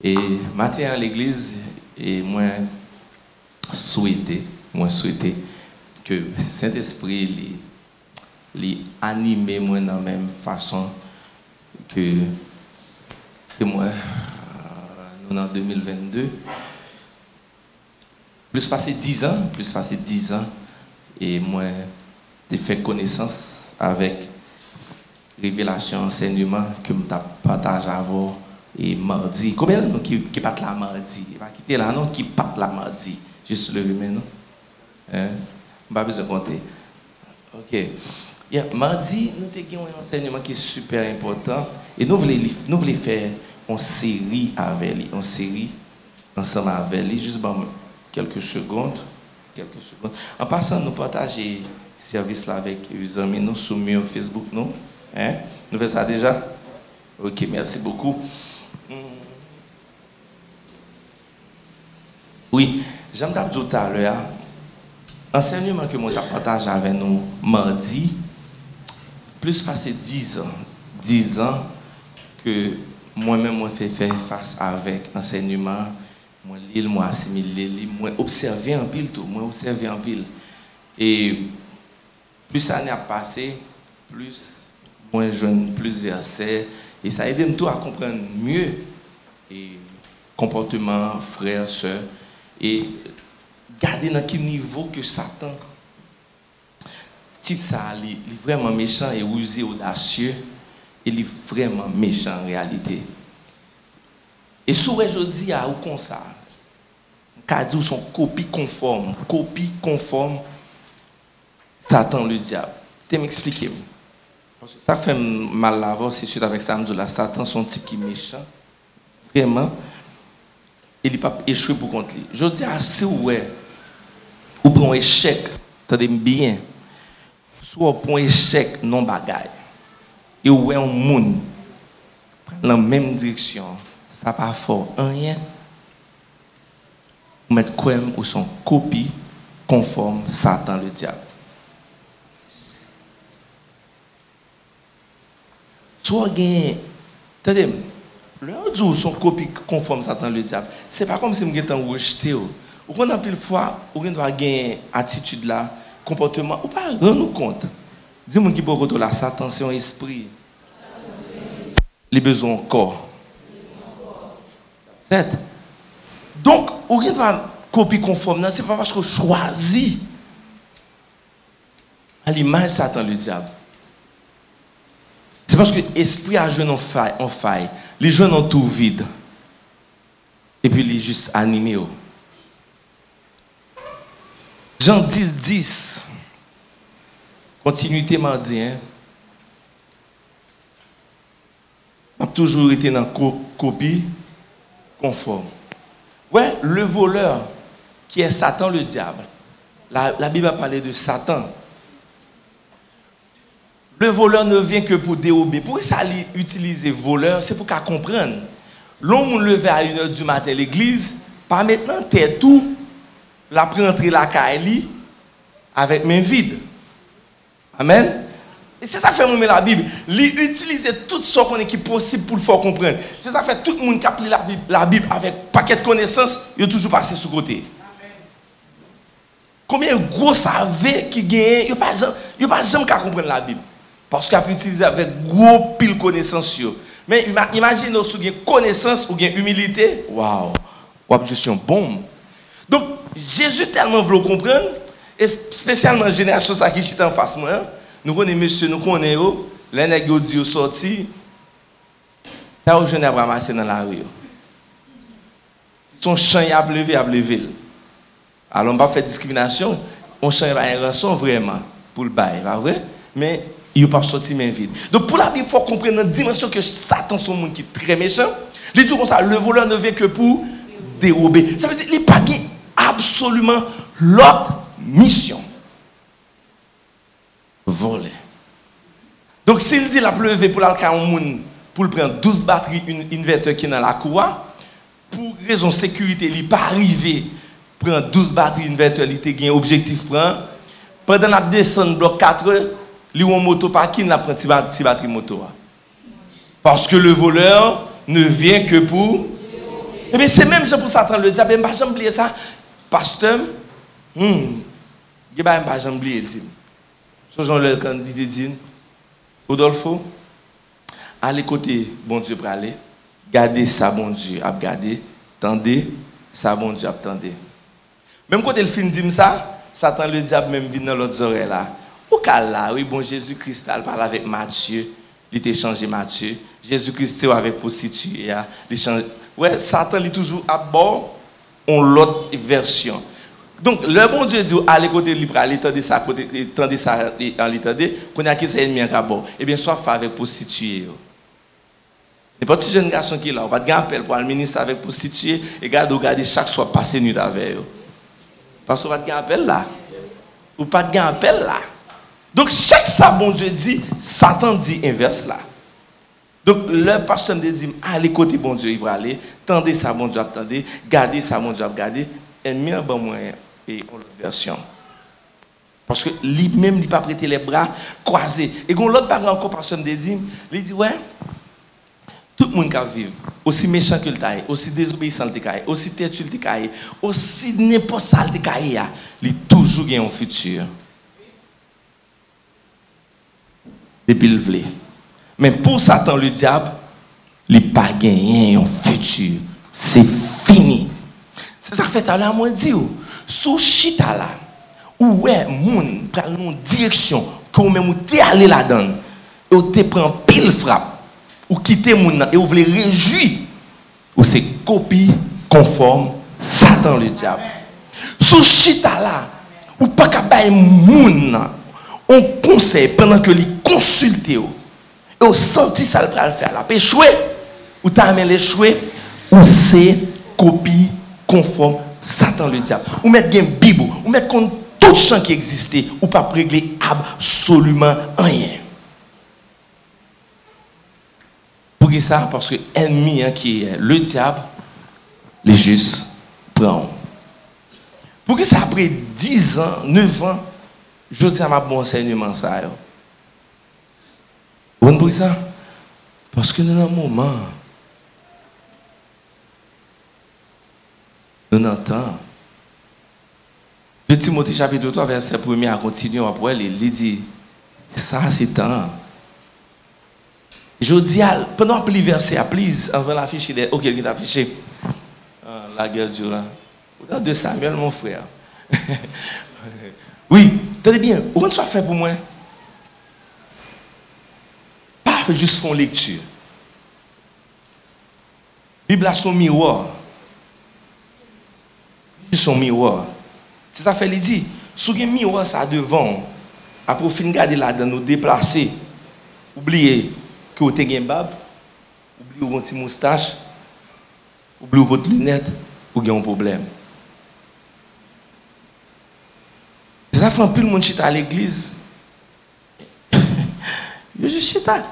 Et matin à l'église, et moi souhaité que Saint-Esprit les anime moi dans la même façon que moi nous en 2022. Plus passé 10 ans, et moi j'ai fait connaissance avec révélation, enseignement que je partage avant et mardi. Combien de gens qui partent la mardi? Il va quitter là, non? Qui partent la mardi? Juste le main, non? Hein? Pas besoin de compter. Ok. Mardi, nous avons un enseignement qui est super important et nous voulons faire une série avec lui, une série ensemble avec lui, juste quelques secondes. En passant, nous partager service là avec les amis, nous soumis au Facebook, non? Hein? Nous faisons ça déjà? Ok, merci beaucoup. Oui, j'aime dire tout à l'heure, l'enseignement que moi partage avec nous mardi, plus passé 10 ans que moi-même moi fait faire face avec enseignement, moi lire, moi assimiler, moi observer en pile tout, et plus ça n'a passé, plus moins jeune, plus versé, et ça aide tout à comprendre mieux et comportement frères, sœurs, et garder dans quel niveau que Satan type ça, il est vraiment méchant et rusé, audacieux, il est vraiment méchant en réalité. Et souvent je dis à ou comme ça, car dit son copie conforme, Satan le diable. Tu m'expliquer. Parce que ça fait mal avant, c'est sûr avec ça, la Satan son type qui est méchant, vraiment, il n'est pas échoué pour contre lui. Je dis assez ouais, ou pour un échec, attendez bien, soit pour un échec non bagaille, et ouais un monde dans la même direction, ça pas fort, rien. Mettre quoi ou son copie conforme Satan le diable. Soit gain, attendez, le jour son copie conforme Satan le diable, c'est pas comme si me étant rejeté ou qu'on a pile fois ou qu'on doit gagner attitude là, comportement ou pas rendre compte. Dis-moi qui peut retourner là, Satan c'est un esprit. Les besoins corps. C'est donc ou qu'on doit copie conforme, c'est pas parce qu'on choisit à l'image Satan le diable. C'est parce que l'esprit a joué en faille. Les jeunes ont tout vide. Et puis il est juste animé. Jean 10. Continuité mardi. On a toujours été dans copie conforme. Ouais, le voleur qui est Satan le diable. La Bible a parlé de Satan. Le voleur ne vient que pour dérober. Pour ça, utiliser voleur, c'est pour qu'à comprendre. L'homme levé à 1h du matin à l'église, pas maintenant, t'es tout, la rentrer la caille avec main vide. Amen. Et c'est ça fait moi la Bible. Utiliser tout ce qu'on est possible pour le faire comprendre. C'est ça fait tout le monde qui a appris la Bible avec paquet de connaissances, il a toujours passé sur côté. Combien de gros savait qui gagne, il n'y a pas jamais qu'à comprendre la Bible. Parce qu'il a pu utiliser avec gros pile connaissance. Mais imaginez si vous avez connaissance ou bien humilité. Waouh! Ou bien juste une bombe. Donc, Jésus tellement veut comprendre, et spécialement la génération qui est en face de moi, nous connaissons monsieur, nous connaissons, les nègres qui sont sortis, ça aux jeunes à ramasser dans la rue. Son champ a levé. Alors, on ne va pas faire discrimination, on champ a un rançon vraiment pour le bail, pas vrai? Mais il ne peut pas sortir main vide. Donc pour la Bible, il faut comprendre la dimension que Satan, son monde qui est très méchant. Il dit comme ça, le voleur ne vient que pour dérober. Ça veut dire qu'il n'y a pas absolument l'autre mission. Voler. Donc s'il dit la pleuve pour l'alcool au monde, pour prendre 12 batteries, une inverteur qui est dans la cour, pour raison de sécurité, il n'est pas arrivé prendre 12 batteries, inverteur, il a un objectif prendre. Pendant la descente bloc 4, il y a un moto parking, la prend batterie moto. Parce que le voleur ne vient que pour... Et bien, c'est même pour Satan le diable. Je ne vais pas oublier ça. Pasteur, je ne vais pas oublier. Ce genre-là, quand il dit, Rodolfo, allez côté, bon Dieu, pour aller. Gardez ça, bon Dieu, à garder. Tendez, ça, bon Dieu, à tendez. Même quand il finit de dire ça, Satan le diable même vient dans l'autre oreille là. Au cas là, oui, bon Jésus-Christ parle avec Matthieu. Il était changé Matthieu. Jésus-Christ avec prostituée. Ouais, Satan est toujours à bord en l'autre version. Donc, le bon Dieu dit, allez côté libre, allez tendez ça, tendez ça, allez tendez, qu'on a qui c'est ennemi à bord. Eh bien, soit fait avec prostituée. Les petits jeunes garçons qui sont là, on va te appel pour le ministre avec prostituée, et regardez chaque soir passer nuit avec eux. Parce qu'on va te appel là. Ou pas de appel là. Donc, chaque ça, bon Dieu dit, Satan dit inverse là. Donc, le pasteur me dit, allez côté bon Dieu, il va aller, tendez ça, bon Dieu, attendez, gardez ça, bon Dieu, gardez, ennemi en bon moyen et en l'autre version. Parce que lui-même, il n'a pas prêté les bras croisés. Et quand l'autre parent encore, pasteur me dit, il dit, ouais, tout le monde qui vit, aussi méchant que le taille, aussi désobéissant que le taille, aussi têtu que le taille, aussi n'importe ça que le taille, il a toujours un futur. Depuis le vle. Mais pour Satan, le diable, il n'a pas gagné un futur. C'est fini. C'est ça que fait à la moi dit, sous chita là, où ouais, moun prend une direction, que même ou t'es allé là-dedans, et ou t'es prend pile frappe, ou quitter moun et ou voulez réjouir, ou c'est copie conforme Satan le diable. Sous chita là, ou pas qu'à bailler moun, on conseille pendant que les consulter, et on senti ça le faire la péchoué, ou t'as amené l'échoué, ou c'est copie conforme Satan le diable. Ou mettre une Bible, ou mettre contre tout champ qui existait, ou pas régler absolument rien. Pour ça, parce que l'ennemi qui est le diable, les justes prennent. Pour que ça, après 10 ans, 9 ans, je dis à ma bon enseignement ça. Vous comprenez ça? Parce que nous avons un moment, nous entendons. Le Timothée chapitre 3, verset 1er à continuer après, il dit, ça c'est temps. Je dis, pendant que les versets, please, avant l'afficher, ok, il est affiché. La guerre du rang. Dans 2 Samuel, mon frère. Oui, tenez bien, où est-ce que ça fait pour moi? Pas juste faire lecture. La Bible a son miroir. Son miroir. C'est ça fait il dit, sous un miroir ça devant, après fin garder là dans nous déplacer. Oubliez que vous avez un bab, oubliez votre petit moustache, oubliez votre lunette, ou avez un problème. Ça fait un peu le monde chita à l'église. Je juste chita.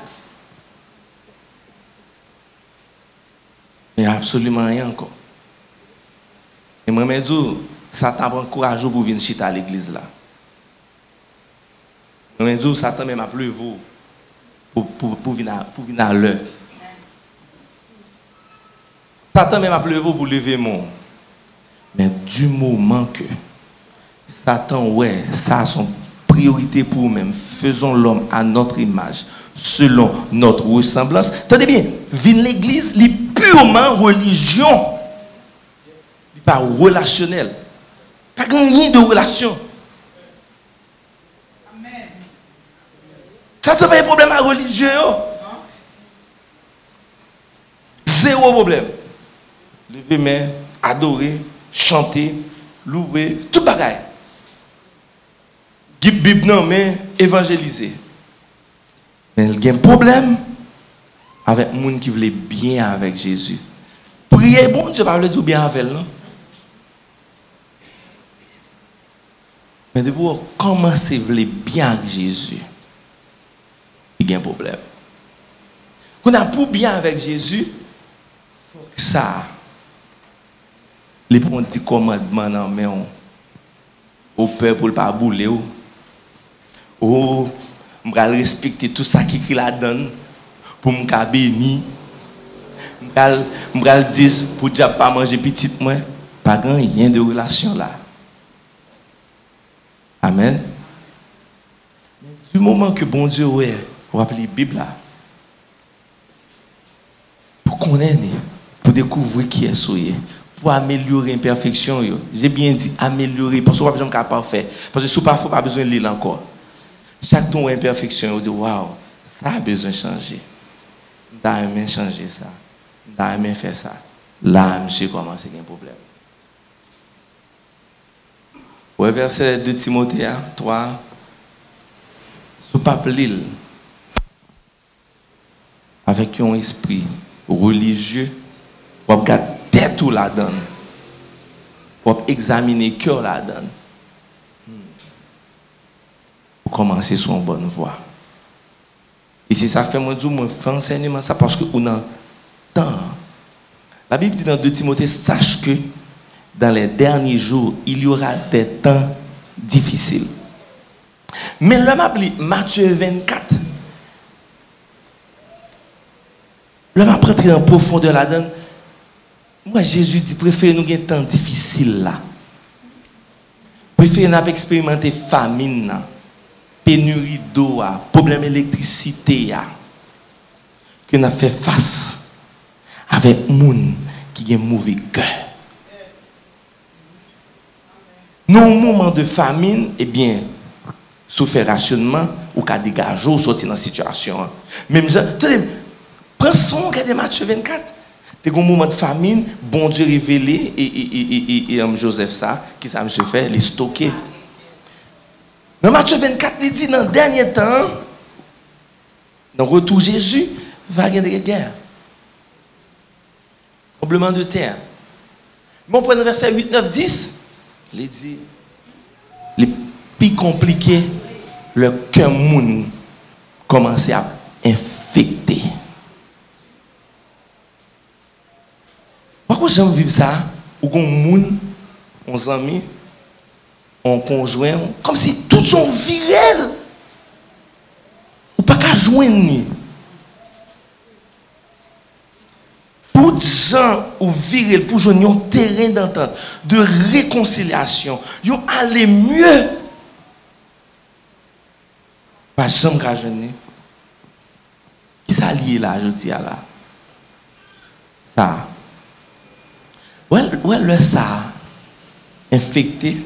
Il n'y a absolument rien encore. Et moi, je dis, Satan prend courage pour venir chita à l'église là. Je dis, Satan même a plu vous pour venir à l'heure. Satan même a plu vous pour lever mon. Mais du moment que Satan, ouais, ça a son priorité pour nous-mêmes. Faisons l'homme à notre image, selon notre ressemblance. Tenez bien, vine l'église, c'est purement religion. Il pas relationnel. Pas rien de relation. Amen. Ça te pas un problème à religieux. Zéro problème. Lever main, adorer, chanter, louer, tout bagaille. Bible non, mais évangéliser. Mais il y a un problème avec les gens qui veulent bien avec Jésus. Priez, bon Dieu, parle du bien avec elle. Mais de vous commencer à vouloir bien avec Jésus, il y a un problème. Quand on a pour bien avec Jésus, il faut que ça, les petits commandements dans main au peuple pour ne pas bouler. Oh, je vais respecter tout ça qui la donne pour me bénir. m'gal dis pour diable pas manger petit moi, pas grand rien de relation là. Amen. Du moment que bon Dieu ouais, vous rappelez la Bible là. Pour connaître, pour découvrir qui est souillé, pour améliorer l'imperfection. J'ai bien dit améliorer, parce que vous n'avez pas besoin de parfait. Parce que si vous n'avez pas besoin de lire encore. Chaque ton imperfection, vous dites, waouh, ça a besoin de changer. Vous avez changer ça. Vous avez faire ça. Là, monsieur, commence à avoir un problème. Ouais, verset de Timothée 3. Sous pape l'île, avec un esprit religieux, pour regarder tête ou la donne, pour examiner cœur la donne, pour commencer sur une bonne voie. Et c'est ça fait moi dire moi fais enseignement ça parce que on a temps. La Bible dit dans 2 Timothée, sache que dans les derniers jours, il y aura des temps difficiles. Mais l'homme appelé Matthieu 24. L'homme a pris en profondeur la donne. Moi, Jésus dit, préférez nous un temps difficile là. Préférez nous expérimenter famine, pénurie d'eau, problème d'électricité, que nous fait face avec des gens qui ont un mauvais cœur. Dans un moment de famine, eh bien, sous fait rationnement, ou qu'à dégager, ou sortir dans la situation. Même ça, prends son cas de Matthieu 24. Tu as un moment de famine, bon Dieu révélé, et Joseph ça, qui ça me se fait, les stocker. Dans Matthieu 24, il dit dans le dernier temps, dans le retour Jésus, va y avoir des guerres. Tremblement de terre. Bon, pour le verset 8, 9, 10, il dit, les plus compliqués, le cœur moun commence à infecter. Pourquoi j'aime vivre ça? Ou qu'on moun, on amis, on conjoint, comme si tout sont viril. Ou pas qu'à joindre. Pour des gens ou viril, pour jouer un terrain d'entente, de réconciliation, ils ont aller mieux. Pas jamais qu'à joindre. Qui ça lié là, je dis là? Ça. Ouais, le ça infecté.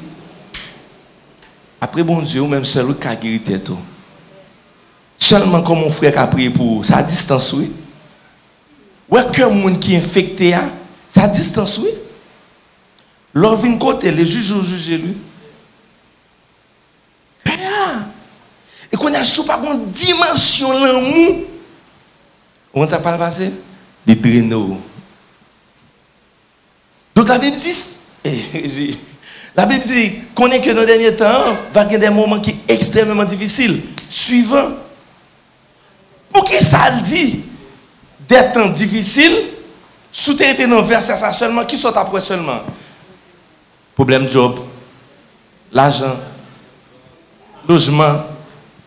Après, bon Dieu, ou même seul qui a guéri tout. Seulement comme mon frère qui a prié pour sa distance, oui. Ouais, que monde qui est infecté, sa distance, oui. L'on vient côté, les juges lui. Et qu'on a sous pas bonne dimension l'amour. Comment ça parle passer? Les drainaux. Donc la Bible dit, qu'on est que dans les derniers temps, va y avoir des moments qui sont extrêmement difficiles. Suivant. Pour qui ça le dit? Des temps difficiles, sous-traité dans le verset ça seulement, qui sont après seulement? Problème job, l'argent, logement.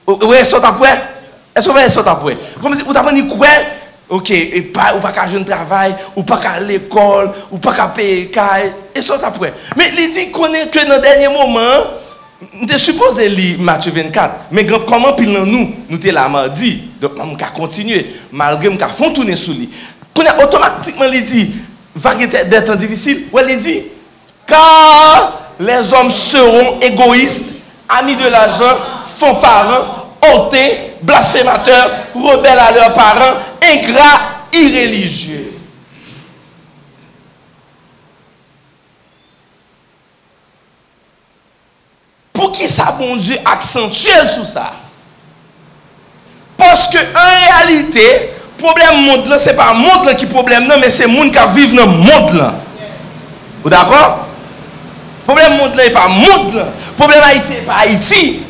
Oui, ils sont après. Est-ce que ils sont après? Comme si vous avez quoi? Ok, ou pas qu'à jeune travail, ou pas qu'à l'école, ou pas qu'à payer caille, et sont après. Mais il dit qu'on est que dans le dernier moment, je suppose lire Matthieu 24, mais comment pile nous sommes là mardi, donc on va continuer, malgré qu'on font tourner sous lui. Qu'on a automatiquement il dit, va y avoir des temps difficiles, ou il dit, car les hommes seront égoïstes, amis de l'argent, fanfarons, hautés, blasphémateurs, rebelles à leurs parents, ingrats, irréligieux. Pour qui ça, bon Dieu, accentue sur ça? Parce que en réalité, le problème monde là, ce n'est pas le monde là qui est problème, non, mais c'est le monde qui vit dans le monde là. Vous d'accord? Le problème monde là n'est pas le monde là. Le problème Haïti n'est pas Haïti.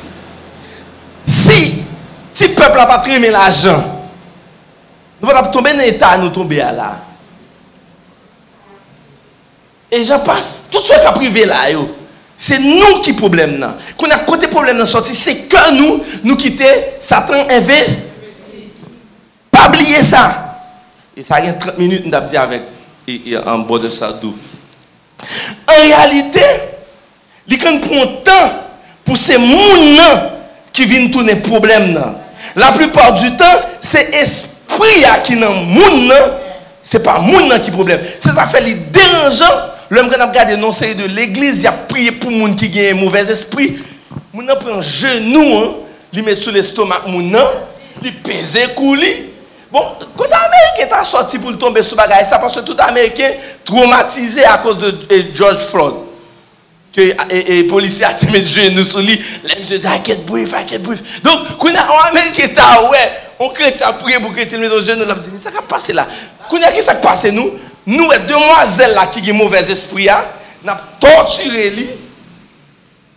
Si le peuple n'a pas aimé l'argent, nous allons tomber dans l'état, nous tomber là. Et j'en passe, tout ce qui a privé là, c'est nous qui problème là. Qu'on a côté problème dans sorti, c'est que nous quitter Satan investi. Pas oublier ça. Et ça a 30 minutes, nous avons dit avec en bord de Sardou. En réalité, il prend un temps pour ces gens qui viennent tourner problème. La plupart du temps, c'est l'esprit qui est dans le monde. Ce n'est pas le monde qui est problème. C'est ça fait les dérangeants. L'homme qui a regardé non c'est de l'église, il a prié pour les gens qui ont un mauvais esprit. Les gens prennent un genou, ils mettent sur l'estomac, ils pèsent le cou. Bon, quand l'Américain est sorti pour tomber sur le bagage, ça parce que tout Américain traumatisé à cause de George Floyd. Que les policiers ont mis le genou sur lui, les gens disent I can't breathe. Donc, quand un Américain est ouais, on chrétien prier pour chrétien mettre le genou, là, dit ça va passer là. Quand qui ça passe nous demoiselles là qui ont mauvais esprit, nous avons torturé lui.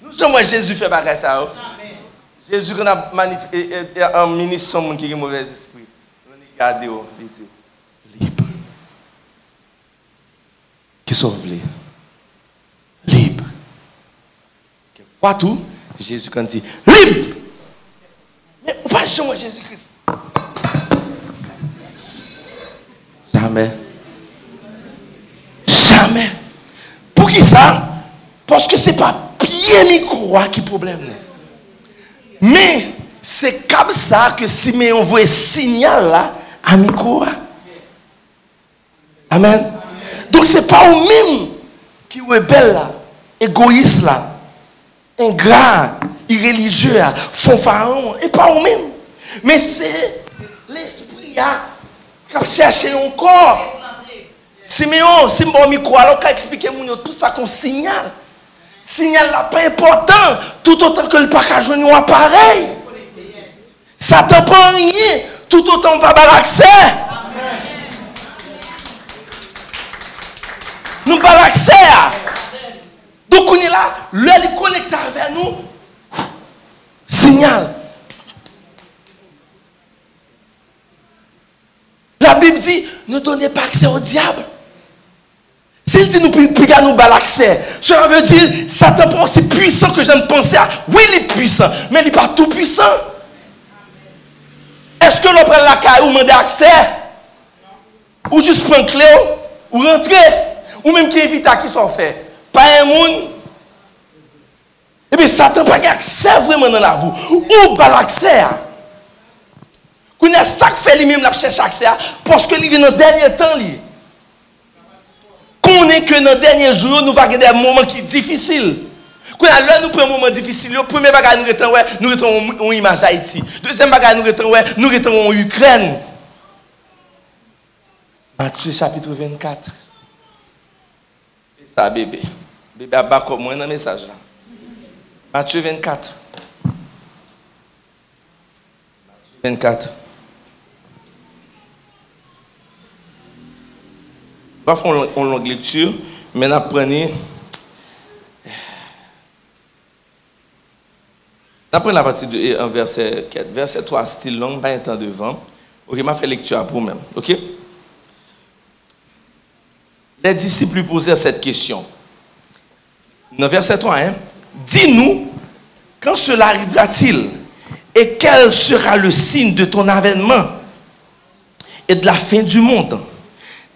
Nous sommes Jésus fait bagage ça. Jésus qu'on a un ministre son monde qui a mauvais esprit. Regardez, il dit libre. Qui sauve les libre. Fois tout, Jésus quand dit libre. Mais on pas jamais Jésus-Christ. Jamais. Jamais. Pour qui ça? Parce que ce n'est pas pied micro qui est problème. Mais c'est comme ça que Simeon voit un signal là à micro. Amen. Donc ce n'est pas eux-mêmes qui sont rebelles là, égoïstes là, ingrats, irréligieux, fanfarons, et pas eux-mêmes. Mais c'est l'esprit qui a cherché un corps. Simeon, si je micro, alors qu'à expliquer tout ça qu'on signale. Signal là pas important, tout autant que le package nous appareil. Ça ne prend rien, tout autant on pas avoir accès. Nous n'avons pas accès. Donc on est là, le connecté avec nous. Signal. La Bible dit, ne donnez pas accès au diable. S'il dit nous nous l'accès, cela veut dire Satan est aussi puissant que je ne pensais à. Oui, il est puissant, mais il n'est pas tout puissant. Est-ce que l'on prend la caille ou demande accès? Ou juste prendre clé ou rentrer? Ou même qui invite à qui s'en fait? Pas un monde. Eh bien, Satan n'a pas accès vraiment dans la vie. Ou pas l'accès? Qu'on a ça qui fait lui-même la chercher accès parce que il vient dans le dernier temps. Qu'on est que dans les derniers jours, nous allons avoir des moments qui sont difficiles. Quand nous prenons un moment difficile, le premier bagage nous retrouvons en image Haïti. Deuxième bagage nous retrouvons en Ukraine. Matthieu chapitre 24. Et ça, bébé. Bébé a bas comme moi dans le message là. Matthieu 24. Matthieu 24. On va faire une longue lecture, mais nous apprenons. D'après la partie de verset 4, verset 3, style long, pas un temps devant. Ok, je vais faire lecture pour vous-même. Ok? Les disciples lui posèrent cette question. Dans verset 3, dis-nous, quand cela arrivera-t-il et quel sera le signe de ton avènement et de la fin du monde?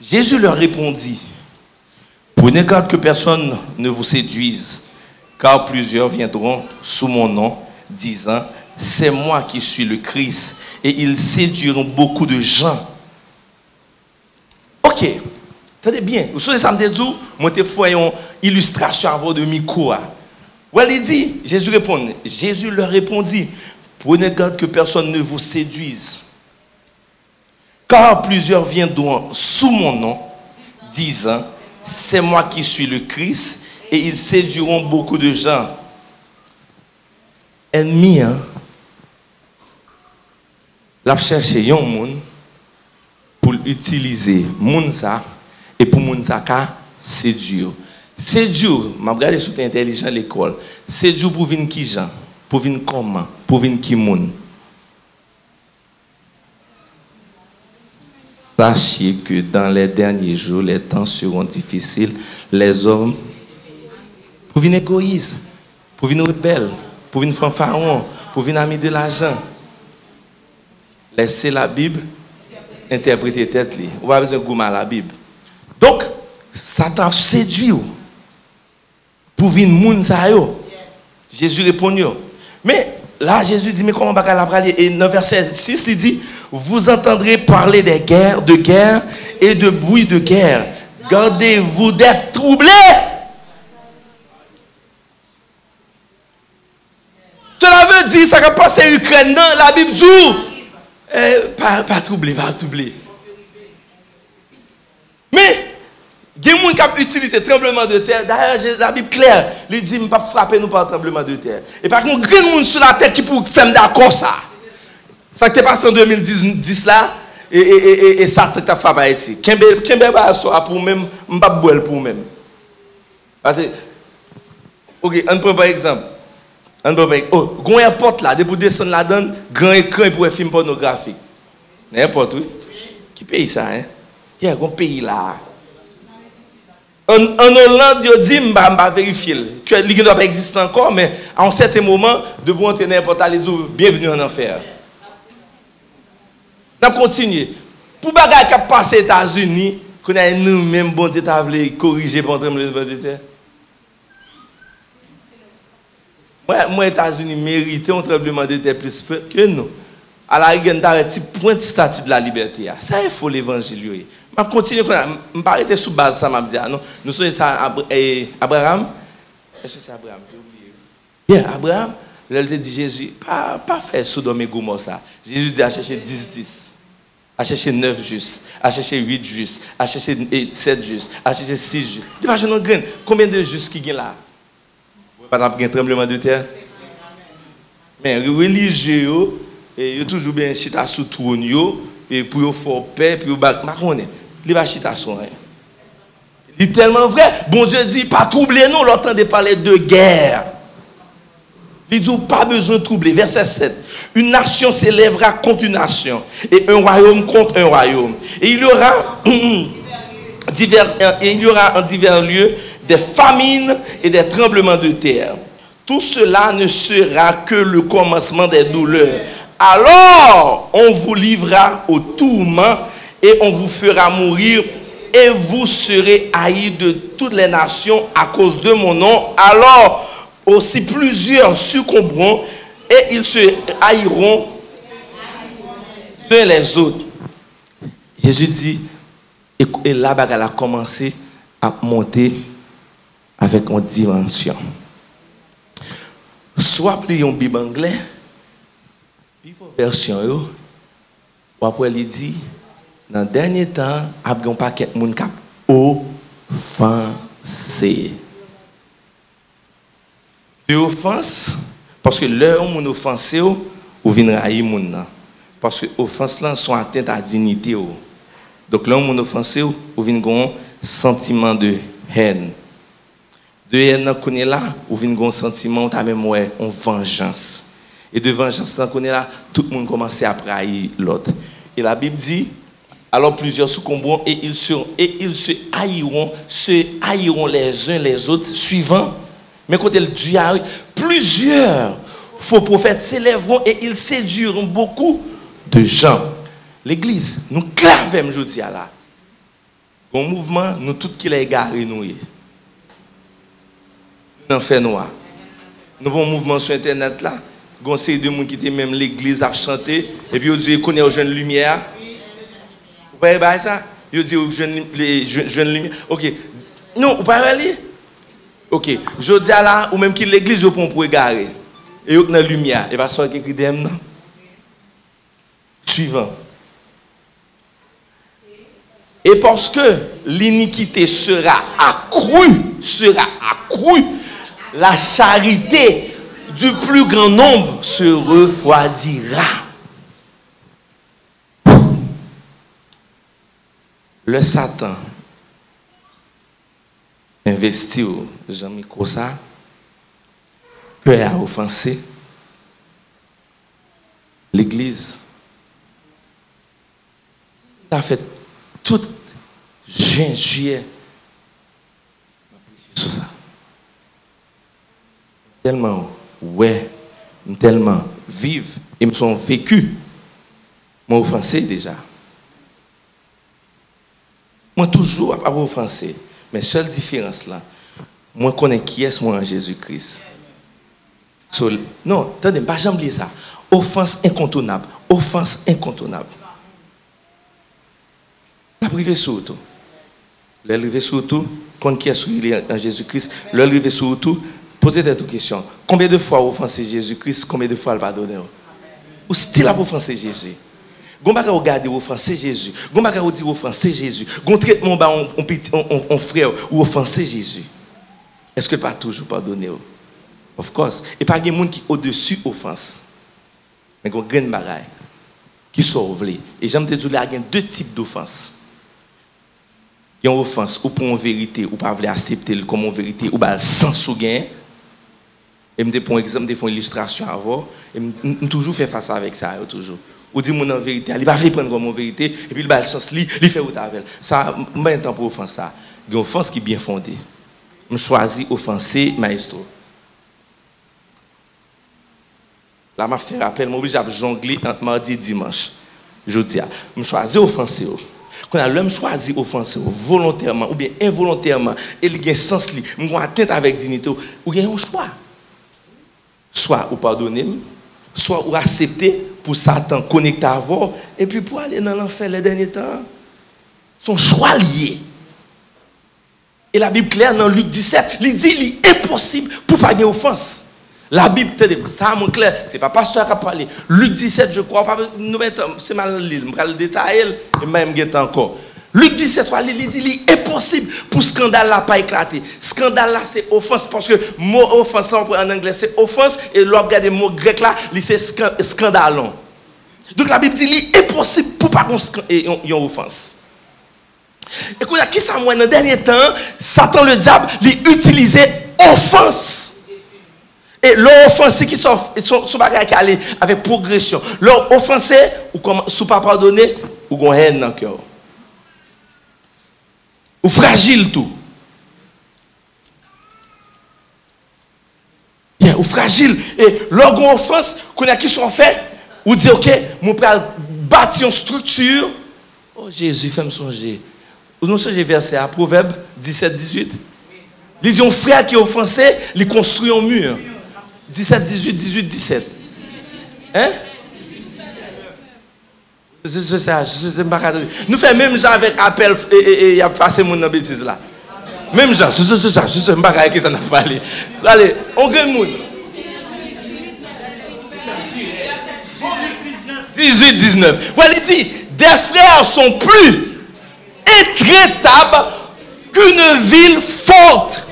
Jésus leur répondit, prenez garde que personne ne vous séduise, car plusieurs viendront sous mon nom, disant, c'est moi qui suis le Christ, et ils séduiront beaucoup de gens. Ok, tenez bien, vous savez, ça me dit, moi, je fais une illustration avant de micro. Il dit, Jésus leur répondit, prenez garde que personne ne vous séduise. Car plusieurs viendront sous mon nom, disant, c'est moi qui suis le Christ, et ils séduiront beaucoup de gens. Ennemi, la chercher un monde pour utiliser moun ça et pour moun ça c'est dur. C'est dur, m'a regardé sur intelligent l'école. C'est dur pour venir qui gens, pour venir comment, pour venir qui moun. Sachez que dans les derniers jours, les temps seront difficiles. Les hommes, pour venir égoïstes, pour venir rebelles, pour venir fanfarons, pour venir amis de l'argent. Laissez la Bible interpréter tête li. Ou pas besoin de goûter la Bible. Donc, Satan séduit pour venir moun sa yo. Jésus répond yo. Mais là, Jésus dit, mais comment va la parler? Et dans verset 6, il dit, vous entendrez parler de guerre et de bruit de guerre. Gardez-vous d'être troublés. Cela veut dire, ça va passer Ukraine dans la Bible dit, pas troublé, pas troublé. Mais, il y a des gens qui utilisent le tremblement de terre. D'ailleurs, la Bible claire, il dit, ne pas frapper nous par le tremblement de terre. Et par contre, il y a des gens sur la terre qui peuvent faire d'accord ça. Ça qui est passé en 2010 là, et ça t'a frappé à Haïti. Kembe va soit pour même, je ne pas boire pour même. Parce que, ok, on prend par exemple. On prend par exemple. Oh, il y a un porte là, depuis descendre là-dedans, grand écran pour un film pornographique. N'importe où. Qui paye ça, hein? Il y a un pays là. En Hollande, ils disent, je vais vérifier que l'Église ne doit pas exister encore, mais à un certain moment, de bon entrer n'importe où, ils disent, bienvenue en enfer. On continue. Pour les choses qui passent aux États-Unis, qu'on a nous-mêmes, bon Dieu, corriger pour entrer dans le tremblement de terre. Moi, les États-Unis méritent un tremblement de terre plus que nous. À la rigueur, on a un petit point de statut de la liberté. Ça, il faut l'évangile. Je continue, je ne vais pas arrêter sous base ça, je dis, non, nous sommes Abraham. Est-ce que c'est Abraham? J'ai oublié. Abraham, il dit Jésus, pas faire Sodome et Gomorrhe ça. Jésus dit à chercher 10, à chercher 9 justes, à chercher 8 justes, à chercher 7 justes, à chercher 6 justes. Il va chercher combien de justes qui sont là? Pas un tremblement de terre. Mais les religieux, ils ont toujours bien chita sous trône, et pour faire paix, pour faire il va chita sur rien. Il est tellement vrai. Bon Dieu dit, pas troubler nous, l'entendez parler de guerre. Il dit, pas besoin de troubler. Verset 7. Une nation s'élèvera contre une nation, et un royaume contre un royaume. Et il y aura en divers lieux des famines et des tremblements de terre. Tout cela ne sera que le commencement des douleurs. Alors, on vous livrera au tourment et on vous fera mourir et vous serez haïs de toutes les nations à cause de mon nom. Alors, aussi plusieurs succomberont et ils se haïront les uns les autres. Jésus dit, et là, elle a commencé à monter avec une dimension. Soit plier un Bible anglais, version, ou après il dit, dans le dernier temps, il y a un paquet de monde qui a offensé. De offense, parce que l'heure où on offensé, ou vient haïr moun. Parce que l'offense là sont atteintes à la dignité. Donc là où on offensé, ou vient un sentiment de haine. De haine qu'on est là, ou vient un sentiment, ou même ouais, une vengeance. Et de vengeance qu'on est là, tout le monde commence à trahir l'autre. Et la Bible dit, alors plusieurs succomberont et ils se haïront les uns les autres, suivant. Mais quand elle dit, plusieurs faux prophètes s'élèveront et ils séduiront beaucoup de gens. L'Église, nous clavons aujourd'hui là. Bon mouvement, nous tous qui les égarés nous. Nous en fait noir. Nous avons un mouvement sur Internet là. Gon série de monde qui était même l'église à chanter et puis on dit connaît aux jeunes lumière. Vous voyez pas ça? Il dit aux jeunes lumière. OK. Non, vous pas aller. OK. Je dis là ou même qui l'église je prend pour égarer. Et dans lumière, et pas ça qui écrit dem non. Suivant. Et parce que l'iniquité sera accrue, la charité du plus grand nombre se refroidira. Le Satan investit au Jean-Mi Kosa, peut a offensé l'Église. Ça fait tout juin, juillet, sur ça. Tellement, ouais, tellement vive, et me sont vécus, m'ont offensé déjà. Moi, toujours à offenser. Mais seule différence là, moi, je connais qui est moi en Jésus-Christ. Non, attendez, pas jamais oublier ça. Offense incontournable. Offense incontournable. La privée surtout. L'arrivée surtout, quand qui est en Jésus-Christ, l'arrivée surtout, posez des questions. Combien de fois offensé Jésus-Christ, combien de fois le pardonner? Ou style à offenser Jésus? Gon baka regarder offenser Jésus. Gon baka dire offenser Jésus. Gon traitement ba on frère ou offenser Jésus. Est-ce que pas toujours pardonner? Of course. Et pas gen moun qui au-dessus offense. Mais gon grand bagaille qui sauve les. Et j'aime te dire là il y a deux types d'offense. Il y a une offense ou pour une vérité ou pas vouloir accepter comme une vérité ou ba sans ou gain. Et me pour exemple des font illustration avant et me toujours fait face avec ça toujours. Ou dit mon en vérité, il va pas prendre comme en vérité et puis il va le sens li fait ou avec. Ça maintenant pour offense ça. Il y a une offense qui est bien fondée. Je choisis offenser maestro. Là m'a fait rappel, m'oblige à jongler entre mardi et dimanche. Jeudi a. Je choisis offenser. Quand a l'homme choisi offenser volontairement ou bien involontairement, il y a un sens li, m'gon atteinte avec dignité ou il y a un choix. Soit ou pardonner, soit ou accepter pour Satan connecter à vous, et puis pour aller dans l'enfer les derniers temps. Son choix lié. Et la Bible claire dans Luc 17, il dit qu'il est impossible pour pas gagner offense. La Bible, ça mon clair, c'est pas pasteur qui a parlé. Luc 17, je crois, c'est mal lire, je vais le détailler, et même encore. Luc 17, il dit qu'il est impossible pour scandale là pas éclater. Scandale là c'est offense parce que mot offense là en anglais c'est offense et l'on regarde le mot grec là, c'est scandalon. Donc la Bible dit qu'il est impossible pour pas une offense. Et quand qui ça moi dans dernier temps, Satan le diable il utilisait offense. Et l'offensé qui sont bagages qui aller avec progression. L'offensé ou comme sous pas pardonner ou gon haine dans cœur. Ou fragile tout. Yeah, ou fragile. Et lorsqu'on offense, qu'on a qui sont faits, ou dit ok, mon père bâtir une structure. Oh Jésus, fais-moi songer. Ou nous changer verset à Proverbe 17, 18. Il dit un frère qui est offensé, il construit un mur. 17, 18, 18, 17. Hein? Je sais pas. Nous faisons même genre avec appel et il y a passé mon bêtise là. Même genre, je sais pas qui ça n'a pas allé. Allez, on gagne monde. 18, 19. Voilà, il dit, des frères sont plus intraitables qu'une ville forte.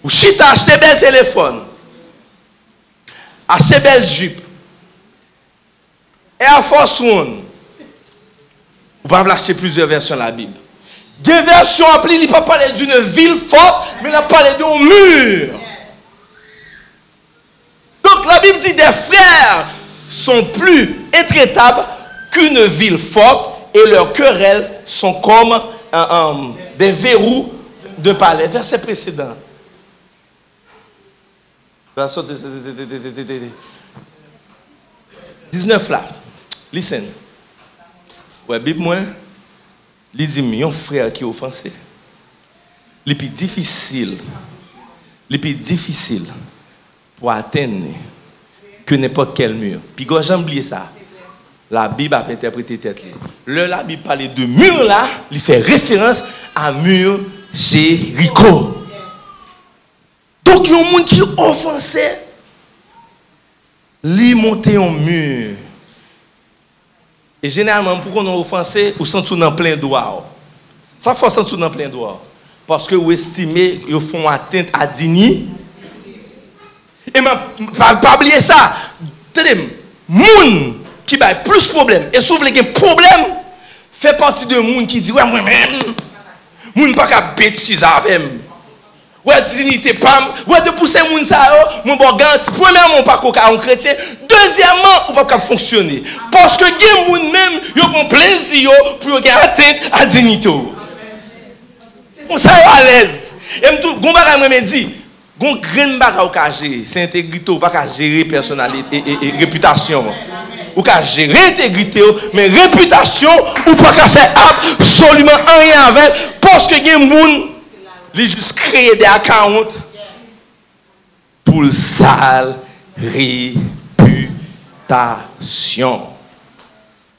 Ou si tu as acheté bel téléphone, acheté belle jupe, Air Force One, vous pouvez acheter plusieurs versions de la Bible. Des versions appelées, il ne pas parler d'une ville forte, mais il a parlé d'un mur. Donc la Bible dit des frères sont plus intraitables qu'une ville forte et leurs querelles sont comme des verrous de palais. Verset précédent. Verset 19 là. Listen. Ouais, Bible moi, il dit mon frère qui est offensé. Le plus difficile pour atteindre que n'importe quel mur. Puis quand j'ai oublié ça, la Bible a interprété tête. La Bible parlait de mur là, il fait référence à mur Jéricho. Donc il y a un monde qui est offensé, il monte un mur. Et généralement, pour qu'on ait offensé, on sent tout dans plein droit. Ça faut sentir tout dans plein droit. Parce que vous estimez qu'ils font atteinte à dignité. Et pas oublier ça. Tenez, moun qui a plus de problèmes et souvent les problèmes fait partie de moun qui dit ouais moi-même, moun pas qu'à bêtise avec moi. Ouais dignité pas, ouais de pousser moun ça mon bon garanti. Premièrement, pas qu'un chrétien. Deuxièmement, on pas fonctionner parce que gen moun même yo prend plaisir pour gagner atteinte à dignité. On ça à l'aise. Et tout gon bagay me dit, gon grain bagay ka gérer, c'est intégrité pas ka gérer personnalité et réputation. ou qu'à gérer intégrité, mais réputation, ou pas qu'à faire absolument rien avec, parce que il y a des gens qui juste créer des accounts pour le sale réputation.